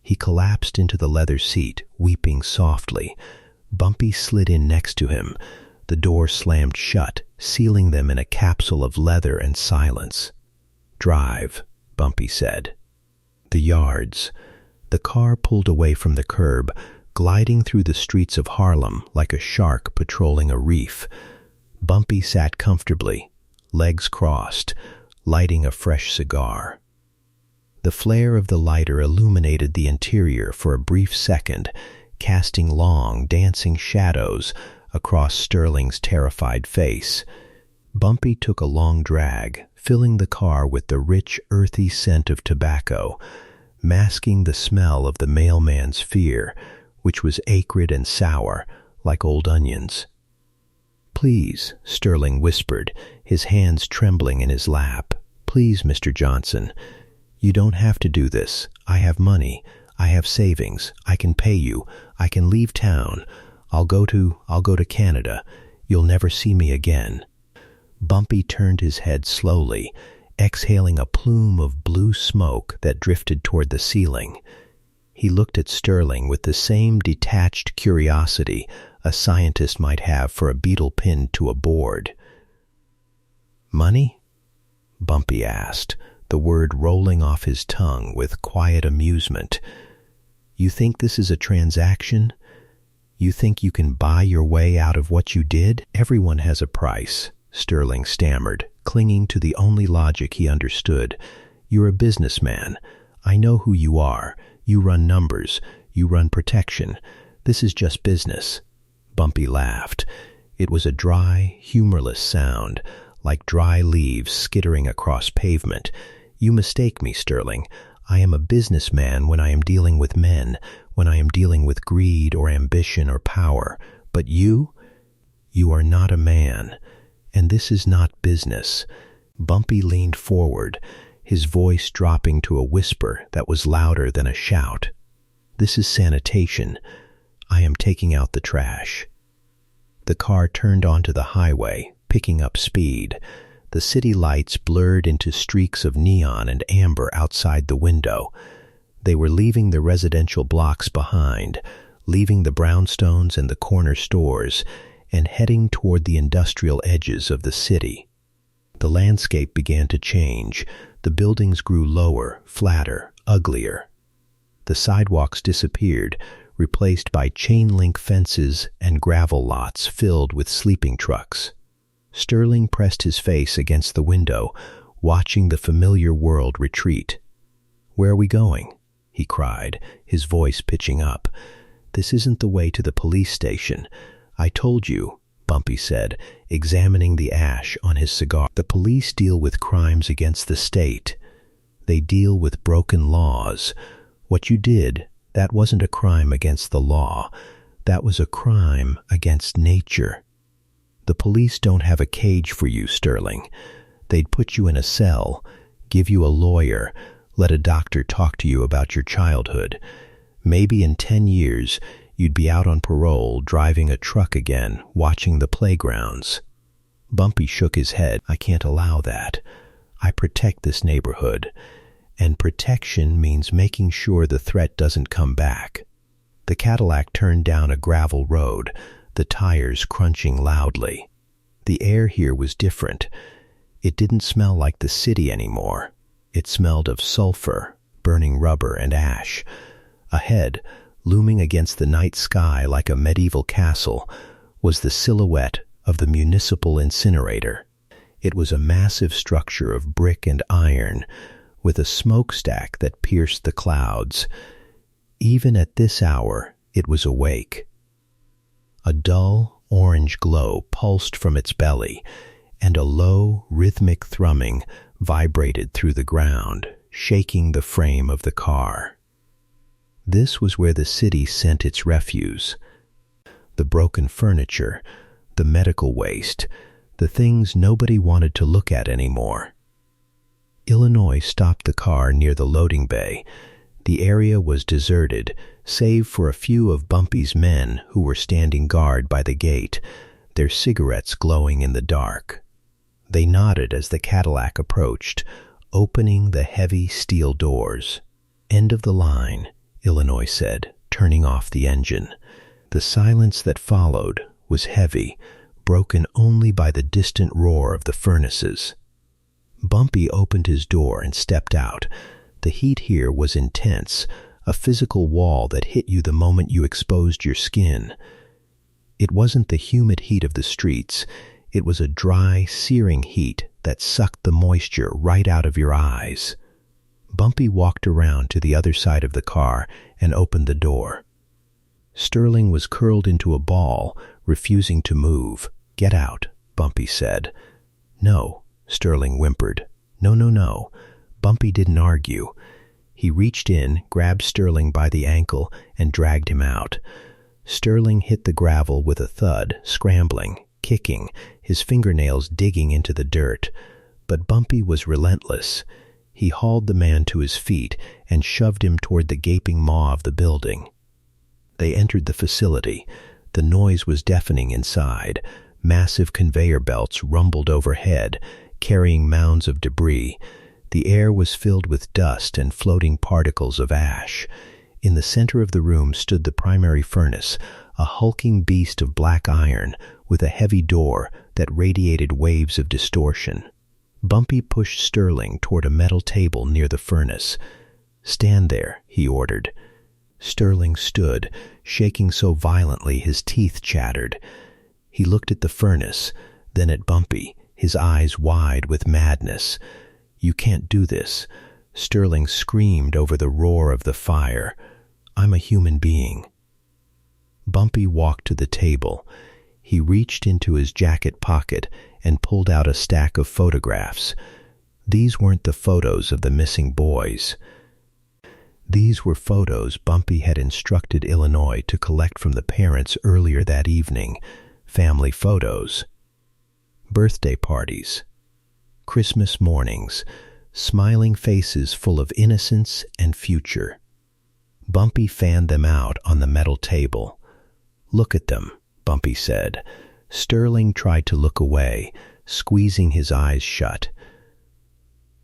He collapsed into the leather seat, weeping softly. Bumpy slid in next to him. The door slammed shut, sealing them in a capsule of leather and silence. "Drive," Bumpy said. The yards. The car pulled away from the curb, gliding through the streets of Harlem like a shark patrolling a reef. Bumpy sat comfortably, legs crossed, lighting a fresh cigar. The flare of the lighter illuminated the interior for a brief second, casting long, dancing shadows across Sterling's terrified face. Bumpy took a long drag, filling the car with the rich, earthy scent of tobacco, masking the smell of the mailman's fear, which was acrid and sour, like old onions. "Please," Sterling whispered, his hands trembling in his lap. "Please, Mr. Johnson. You don't have to do this. I have money. I have savings. I can pay you. I can leave town. I'll go to Canada. You'll never see me again." Bumpy turned his head slowly, exhaling a plume of blue smoke that drifted toward the ceiling. He looked at Sterling with the same detached curiosity a scientist might have for a beetle pinned to a board. Money? Bumpy asked, the word rolling off his tongue with quiet amusement. You think this is a transaction? You think you can buy your way out of what you did? Everyone has a price, Sterling stammered, clinging to the only logic he understood. You're a businessman. I know who you are. You run numbers. You run protection. This is just business. Bumpy laughed. It was a dry, humorless sound, like dry leaves skittering across pavement. You mistake me, Sterling. I am a businessman when I am dealing with men, when I am dealing with greed or ambition or power. But you are not a man. And this is not business. Bumpy leaned forward, his voice dropping to a whisper that was louder than a shout. This is sanitation. I am taking out the trash. The car turned onto the highway, picking up speed. The city lights blurred into streaks of neon and amber outside the window. They were leaving the residential blocks behind, leaving the brownstones and the corner stores, and heading toward the industrial edges of the city. The landscape began to change. The buildings grew lower, flatter, uglier. The sidewalks disappeared, replaced by chain-link fences and gravel lots filled with sleeping trucks. Sterling pressed his face against the window, watching the familiar world retreat. Where are we going? He cried, his voice pitching up. This isn't the way to the police station. I told you, Bumpy said, examining the ash on his cigar. The police deal with crimes against the state. They deal with broken laws. What you did, that wasn't a crime against the law. That was a crime against nature. The police don't have a cage for you, Sterling. They'd put you in a cell, give you a lawyer, let a doctor talk to you about your childhood. Maybe in 10 years, you'd be out on parole, driving a truck again, watching the playgrounds. Bumpy shook his head. I can't allow that. I protect this neighborhood. And protection means making sure the threat doesn't come back. The Cadillac turned down a gravel road, the tires crunching loudly. The air here was different. It didn't smell like the city anymore. It smelled of sulfur, burning rubber, and ash. Ahead, looming against the night sky like a medieval castle, was the silhouette of the municipal incinerator. It was a massive structure of brick and iron, with a smokestack that pierced the clouds. Even at this hour, it was awake. A dull, orange glow pulsed from its belly, and a low, rhythmic thrumming vibrated through the ground, shaking the frame of the car. This was where the city sent its refuse. The broken furniture, the medical waste, the things nobody wanted to look at anymore. Illinois stopped the car near the loading bay. The area was deserted, save for a few of Bumpy's men who were standing guard by the gate, their cigarettes glowing in the dark. They nodded as the Cadillac approached, opening the heavy steel doors. End of the line, Illinois said, turning off the engine. The silence that followed was heavy, broken only by the distant roar of the furnaces. Bumpy opened his door and stepped out. The heat here was intense, a physical wall that hit you the moment you exposed your skin. It wasn't the humid heat of the streets. It was a dry, searing heat that sucked the moisture right out of your eyes. Bumpy walked around to the other side of the car and opened the door. Sterling was curled into a ball, refusing to move. Get out, Bumpy said. No, Sterling whimpered. No. Bumpy didn't argue. He reached in, grabbed Sterling by the ankle, and dragged him out. Sterling hit the gravel with a thud, scrambling, kicking, his fingernails digging into the dirt. But Bumpy was relentless. He hauled the man to his feet and shoved him toward the gaping maw of the building. They entered the facility. The noise was deafening inside. Massive conveyor belts rumbled overhead, carrying mounds of debris. The air was filled with dust and floating particles of ash. In the center of the room stood the primary furnace, a hulking beast of black iron with a heavy door that radiated waves of distortion. Bumpy pushed Sterling toward a metal table near the furnace. "Stand there," he ordered. Sterling stood, shaking so violently his teeth chattered. He looked at the furnace, then at Bumpy, his eyes wide with madness. "You can't do this," Sterling screamed over the roar of the fire. "I'm a human being." Bumpy walked to the table. He reached into his jacket pocket and pulled out a stack of photographs. These weren't the photos of the missing boys. These were photos Bumpy had instructed Illinois to collect from the parents earlier that evening. Family photos. Birthday parties. Christmas mornings. Smiling faces full of innocence and future. Bumpy fanned them out on the metal table. "Look at them," Bumpy said. Sterling tried to look away, squeezing his eyes shut.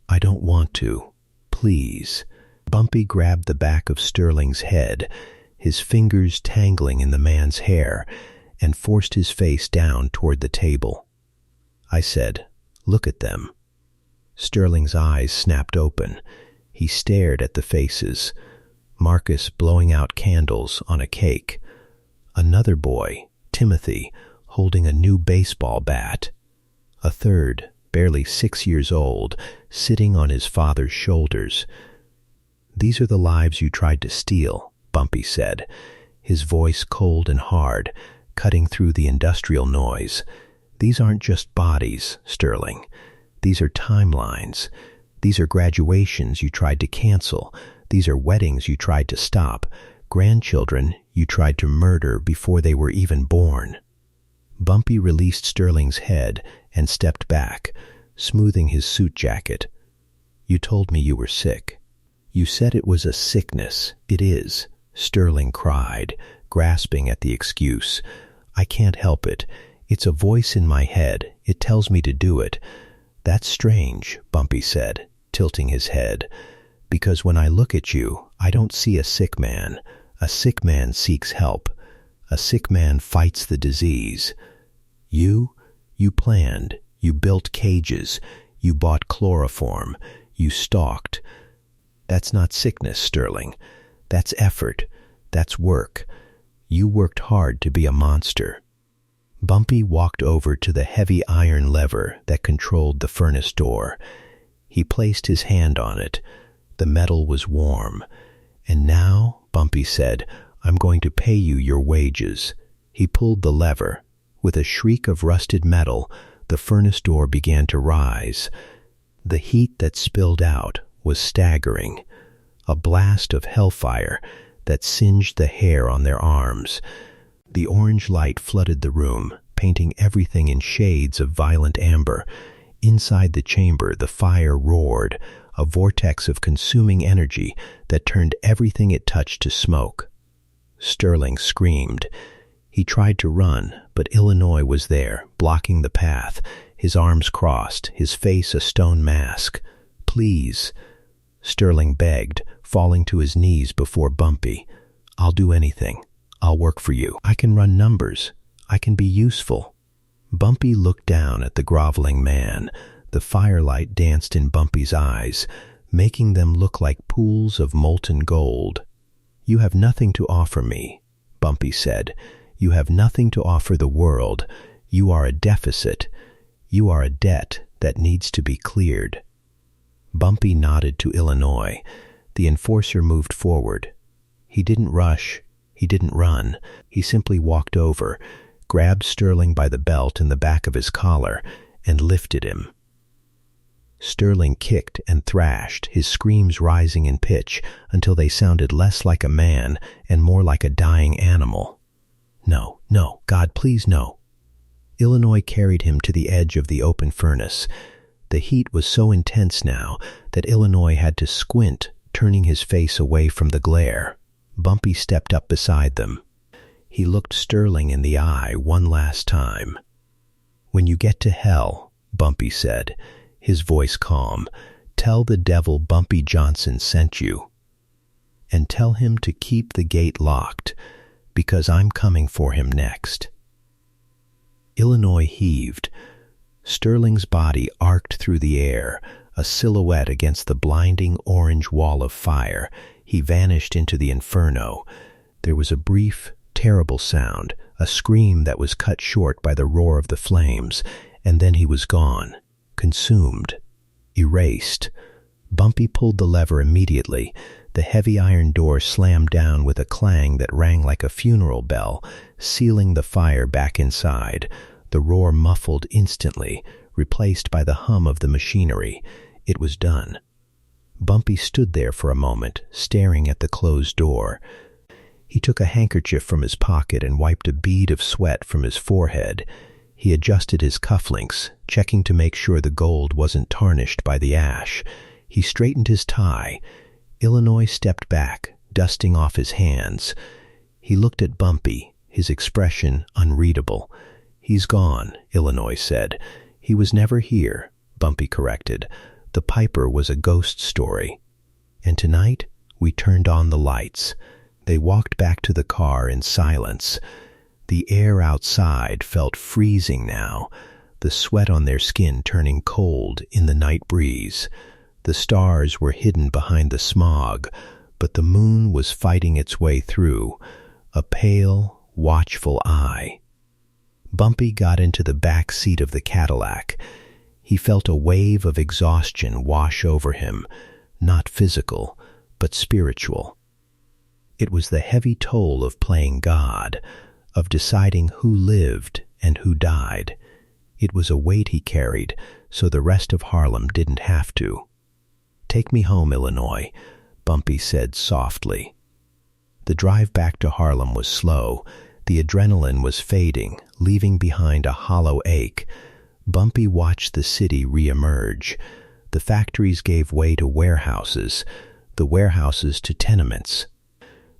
"I don't want to. Please." Bumpy grabbed the back of Sterling's head, his fingers tangling in the man's hair, and forced his face down toward the table. I said, "Look at them." Sterling's eyes snapped open. He stared at the faces. Marcus blowing out candles on a cake. Another boy, Timothy, holding a new baseball bat. A third, barely 6 years old, sitting on his father's shoulders. "These are the lives you tried to steal," Bumpy said, his voice cold and hard, cutting through the industrial noise. "These aren't just bodies, Sterling. These are timelines. These are graduations you tried to cancel. These are weddings you tried to stop. Grandchildren you tried to murder before they were even born." Bumpy released Sterling's head and stepped back, smoothing his suit jacket. "You told me you were sick." "You said it was a sickness." "It is," Sterling cried, grasping at the excuse. "I can't help it. It's a voice in my head. It tells me to do it." "That's strange," Bumpy said, tilting his head. "Because when I look at you, I don't see a sick man. A sick man seeks help. A sick man fights the disease. You planned. You built cages. You bought chloroform. You stalked. That's not sickness, Sterling. That's effort. That's work. You worked hard to be a monster." Bumpy walked over to the heavy iron lever that controlled the furnace door. He placed his hand on it. The metal was warm. "And now," Bumpy said, "I'm going to pay you your wages." He pulled the lever. With a shriek of rusted metal, the furnace door began to rise. The heat that spilled out was staggering. A blast of hellfire that singed the hair on their arms. The orange light flooded the room, painting everything in shades of violent amber. Inside the chamber, the fire roared, a vortex of consuming energy that turned everything it touched to smoke. Sterling screamed. He tried to run, but Illinois was there, blocking the path, his arms crossed, his face a stone mask. "Please," Sterling begged, falling to his knees before Bumpy. "I'll do anything. I'll work for you. I can run numbers. I can be useful." Bumpy looked down at the groveling man. The firelight danced in Bumpy's eyes, making them look like pools of molten gold. "You have nothing to offer me," Bumpy said. "You have nothing to offer the world. You are a deficit. You are a debt that needs to be cleared." Bumpy nodded to Illinois. The enforcer moved forward. He didn't rush. He didn't run. He simply walked over, grabbed Sterling by the belt in the back of his collar, and lifted him. Sterling kicked and thrashed, his screams rising in pitch until they sounded less like a man and more like a dying animal. "No, no, God, please no." Illinois carried him to the edge of the open furnace. The heat was so intense now that Illinois had to squint, turning his face away from the glare. Bumpy stepped up beside them. He looked Sterling in the eye one last time. "When you get to hell," Bumpy said, his voice calm, "tell the devil Bumpy Johnson sent you. And tell him to keep the gate locked, because I'm coming for him next." Illinois heaved. Sterling's body arced through the air, a silhouette against the blinding orange wall of fire. He vanished into the inferno. There was a brief, terrible sound, a scream that was cut short by the roar of the flames, and then he was gone, consumed, erased. Bumpy pulled the lever immediately. The heavy iron door slammed down with a clang that rang like a funeral bell, sealing the fire back inside. The roar muffled instantly, replaced by the hum of the machinery. It was done. Bumpy stood there for a moment, staring at the closed door. He took a handkerchief from his pocket and wiped a bead of sweat from his forehead. He adjusted his cufflinks, checking to make sure the gold wasn't tarnished by the ash. He straightened his tie. Illinois stepped back, dusting off his hands. He looked at Bumpy, his expression unreadable. "He's gone," Illinois said. "He was never here," Bumpy corrected. "The Piper was a ghost story. And tonight, we turned on the lights." They walked back to the car in silence. The air outside felt freezing now, the sweat on their skin turning cold in the night breeze. The stars were hidden behind the smog, but the moon was fighting its way through, a pale, watchful eye. Bumpy got into the back seat of the Cadillac. He felt a wave of exhaustion wash over him, not physical, but spiritual. It was the heavy toll of playing God, of deciding who lived and who died. It was a weight he carried, so the rest of Harlem didn't have to. "Take me home, Illinois," Bumpy said softly. The drive back to Harlem was slow. The adrenaline was fading, leaving behind a hollow ache. Bumpy watched the city re-emerge. The factories gave way to warehouses, the warehouses to tenements.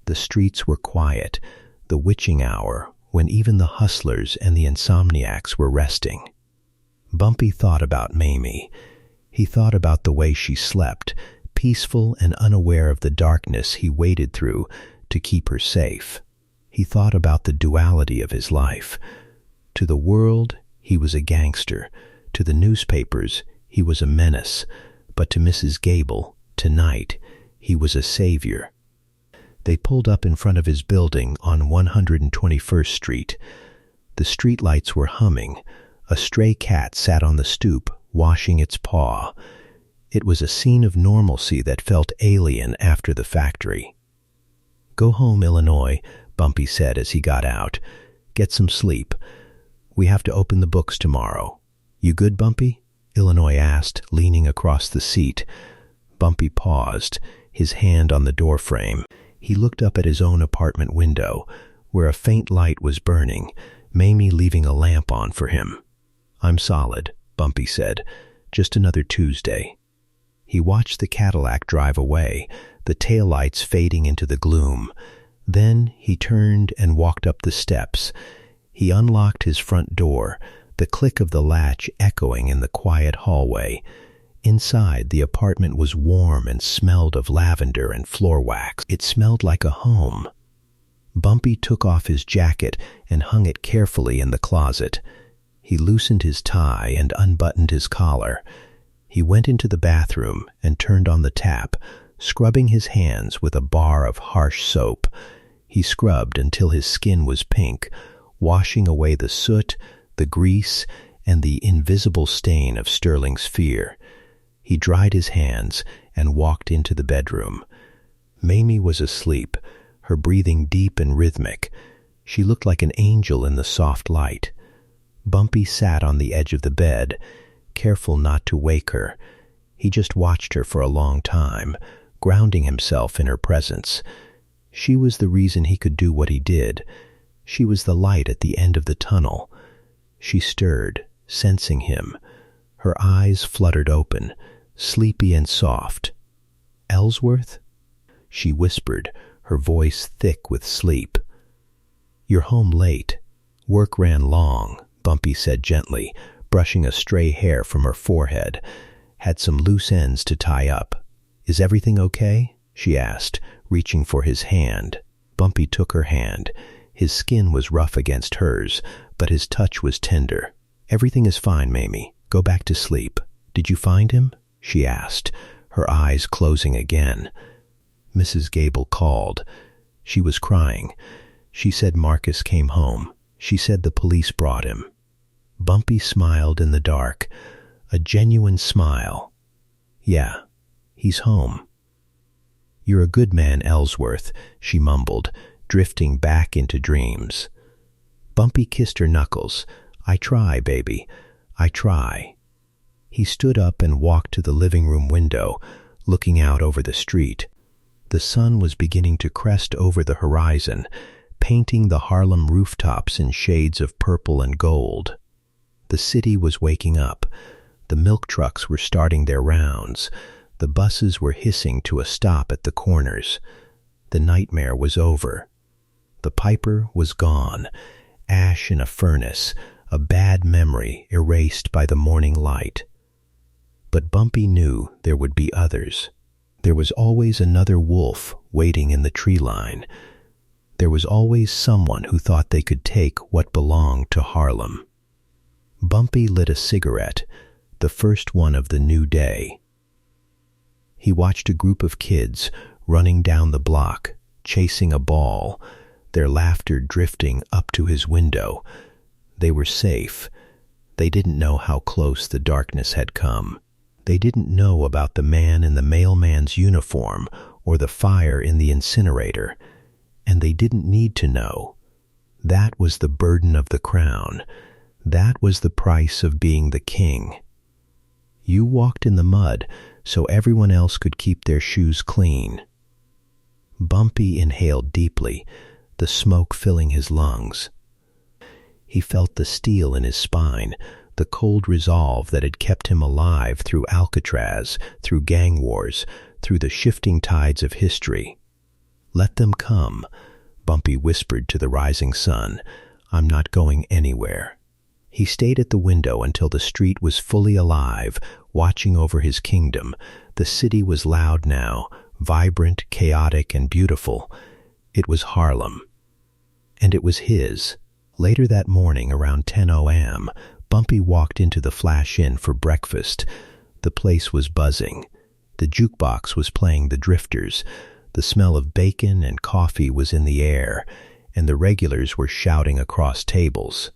The streets were quiet, the witching hour, when even the hustlers and the insomniacs were resting. Bumpy thought about Mamie. He thought about the way she slept, peaceful and unaware of the darkness he waded through to keep her safe. He thought about the duality of his life. To the world, he was a gangster. To the newspapers, he was a menace. But to Mrs. Gable, tonight, he was a savior. They pulled up in front of his building on 121st Street. The streetlights were humming. A stray cat sat on the stoop, washing its paw. It was a scene of normalcy that felt alien after the factory. "Go home, Illinois," Bumpy said as he got out. "Get some sleep. We have to open the books tomorrow." "You good, Bumpy?" Illinois asked, leaning across the seat. Bumpy paused, his hand on the doorframe. He looked up at his own apartment window, where a faint light was burning, Mamie leaving a lamp on for him. "I'm solid," Bumpy said. "Just another Tuesday." He watched the Cadillac drive away, the taillights fading into the gloom. Then he turned and walked up the steps. He unlocked his front door, the click of the latch echoing in the quiet hallway. Inside, the apartment was warm and smelled of lavender and floor wax. It smelled like a home. Bumpy took off his jacket and hung it carefully in the closet. He loosened his tie and unbuttoned his collar. He went into the bathroom and turned on the tap, scrubbing his hands with a bar of harsh soap. He scrubbed until his skin was pink, washing away the soot, the grease, and the invisible stain of Sterling's fear. He dried his hands and walked into the bedroom. Mamie was asleep, her breathing deep and rhythmic. She looked like an angel in the soft light. Bumpy sat on the edge of the bed, careful not to wake her. He just watched her for a long time, grounding himself in her presence. She was the reason he could do what he did. She was the light at the end of the tunnel. She stirred, sensing him. Her eyes fluttered open, sleepy and soft. "Ellsworth?" she whispered, her voice thick with sleep. "You're home late. Work ran long," Bumpy said gently, brushing a stray hair from her forehead. "Had some loose ends to tie up. Is everything okay?" she asked, reaching for his hand. Bumpy took her hand. His skin was rough against hers, but his touch was tender. "Everything is fine, Mamie. Go back to sleep. Did you find him?" she asked, her eyes closing again. Mrs. Gable called. She was crying. She said Marcus came home. She said the police brought him. Bumpy smiled in the dark, a genuine smile. "Yeah, he's home." "You're a good man, Ellsworth," she mumbled, drifting back into dreams. Bumpy kissed her knuckles. "I try, baby. I try." He stood up and walked to the living room window, looking out over the street. The sun was beginning to crest over the horizon, painting the Harlem rooftops in shades of purple and gold. The city was waking up. The milk trucks were starting their rounds. The buses were hissing to a stop at the corners. The nightmare was over. The Piper was gone, ash in a furnace, a bad memory erased by the morning light. But Bumpy knew there would be others. There was always another wolf waiting in the tree line. There was always someone who thought they could take what belonged to Harlem. Bumpy lit a cigarette, the first one of the new day. He watched a group of kids running down the block, chasing a ball, their laughter drifting up to his window. They were safe. They didn't know how close the darkness had come. They didn't know about the man in the mailman's uniform or the fire in the incinerator, and they didn't need to know. That was the burden of the crown. That was the price of being the king. You walked in the mud so everyone else could keep their shoes clean. Bumpy inhaled deeply, the smoke filling his lungs. He felt the steel in his spine, the cold resolve that had kept him alive through Alcatraz, through gang wars, through the shifting tides of history. "Let them come," Bumpy whispered to the rising sun. "I'm not going anywhere." He stayed at the window until the street was fully alive, watching over his kingdom. The city was loud now, vibrant, chaotic, and beautiful. It was Harlem. And it was his. Later that morning, around 10 a.m., Bumpy walked into the Flash Inn for breakfast. The place was buzzing. The jukebox was playing the Drifters. The smell of bacon and coffee was in the air, and the regulars were shouting across tables.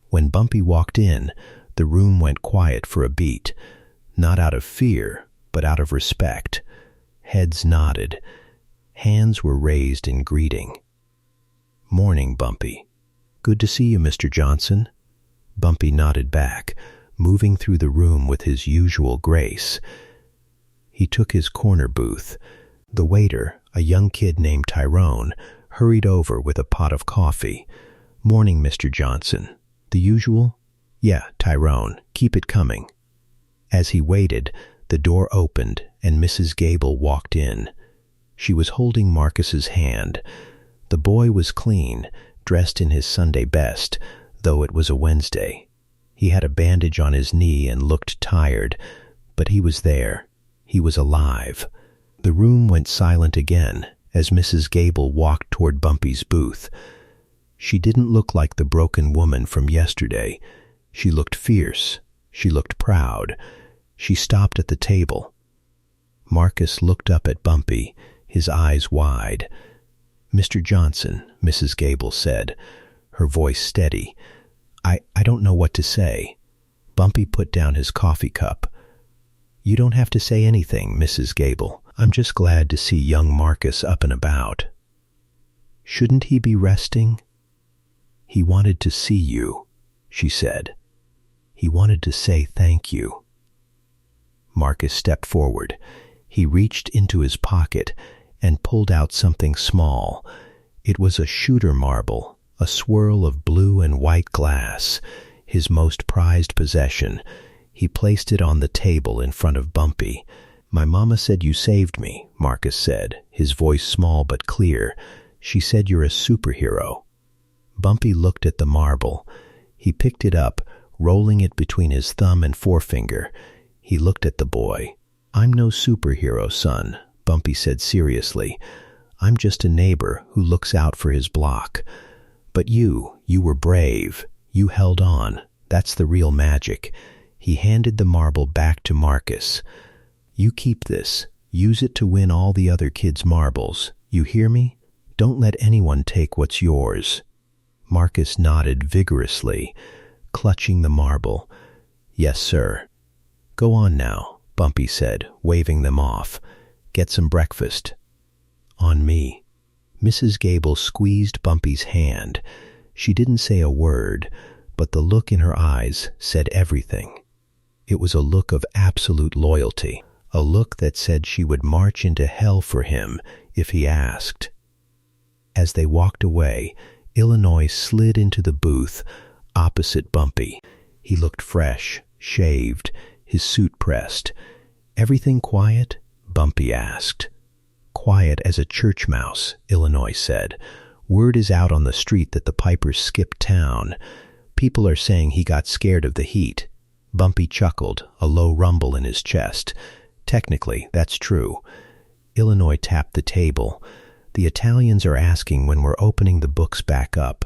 When Bumpy walked in, the room went quiet for a beat, not out of fear, but out of respect. Heads nodded. Hands were raised in greeting. "Morning, Bumpy." "Good to see you, Mr. Johnson." Bumpy nodded back, moving through the room with his usual grace. He took his corner booth. The waiter, a young kid named Tyrone, hurried over with a pot of coffee. "Morning, Mr. Johnson." "The usual?" "Yeah, Tyrone. Keep it coming." As he waited, the door opened and Mrs. Gable walked in. She was holding Marcus's hand. The boy was clean, dressed in his Sunday best, though it was a Wednesday. He had a bandage on his knee and looked tired, but he was there. He was alive. The room went silent again as Mrs. Gable walked toward Bumpy's booth. She didn't look like the broken woman from yesterday. She looked fierce. She looked proud. She stopped at the table. Marcus looked up at Bumpy, his eyes wide. "Mr. Johnson," Mrs. Gable said, her voice steady. I don't know what to say." Bumpy put down his coffee cup. "You don't have to say anything, Mrs. Gable. I'm just glad to see young Marcus up and about." "Shouldn't he be resting?" "He wanted to see you," she said. "He wanted to say thank you." Marcus stepped forward. He reached into his pocket and pulled out something small. It was a shooter marble, a swirl of blue and white glass, his most prized possession. He placed it on the table in front of Bumpy. "My mama said you saved me," Marcus said, his voice small but clear. "She said you're a superhero." Bumpy looked at the marble. He picked it up, rolling it between his thumb and forefinger. He looked at the boy. "I'm no superhero, son," Bumpy said seriously. "I'm just a neighbor who looks out for his block. But you were brave. You held on. That's the real magic. He handed the marble back to Marcus. You keep this. Use it to win all the other kids' marbles. You hear me? Don't let anyone take what's yours. Marcus nodded vigorously, clutching the marble. Yes, sir. Go on now, Bumpy said, waving them off. Get some breakfast. On me. Mrs. Gable squeezed Bumpy's hand. She didn't say a word, but the look in her eyes said everything. It was a look of absolute loyalty, a look that said she would march into hell for him if he asked. As they walked away, Illinois slid into the booth opposite Bumpy. He looked fresh, shaved, his suit pressed. Everything quiet? Bumpy asked. Quiet as a church mouse, Illinois said. Word is out on the street that the Pipers skipped town. People are saying he got scared of the heat. Bumpy chuckled, a low rumble in his chest. Technically, that's true. Illinois tapped the table. The Italians are asking when we're opening the books back up.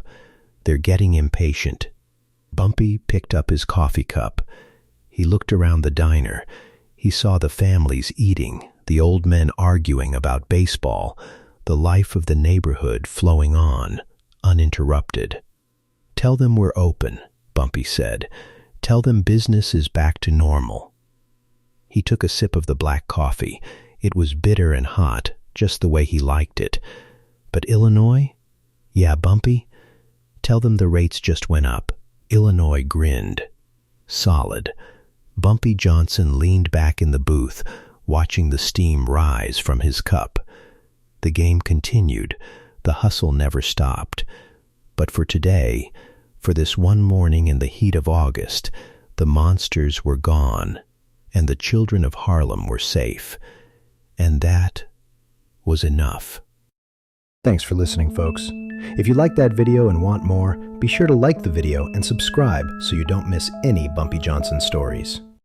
They're getting impatient. Bumpy picked up his coffee cup. He looked around the diner. He saw the families eating, the old men arguing about baseball, the life of the neighborhood flowing on, uninterrupted. Tell them we're open, Bumpy said. Tell them business is back to normal. He took a sip of the black coffee. It was bitter and hot, just the way he liked it. But Illinois? Yeah, Bumpy? Tell them the rates just went up. Illinois grinned. Solid. Bumpy Johnson leaned back in the booth, watching the steam rise from his cup. The game continued. The hustle never stopped. But for today, for this one morning in the heat of August, the monsters were gone, and the children of Harlem were safe. And that was enough. Thanks for listening, folks. If you liked that video and want more, be sure to like the video and subscribe so you don't miss any Bumpy Johnson stories.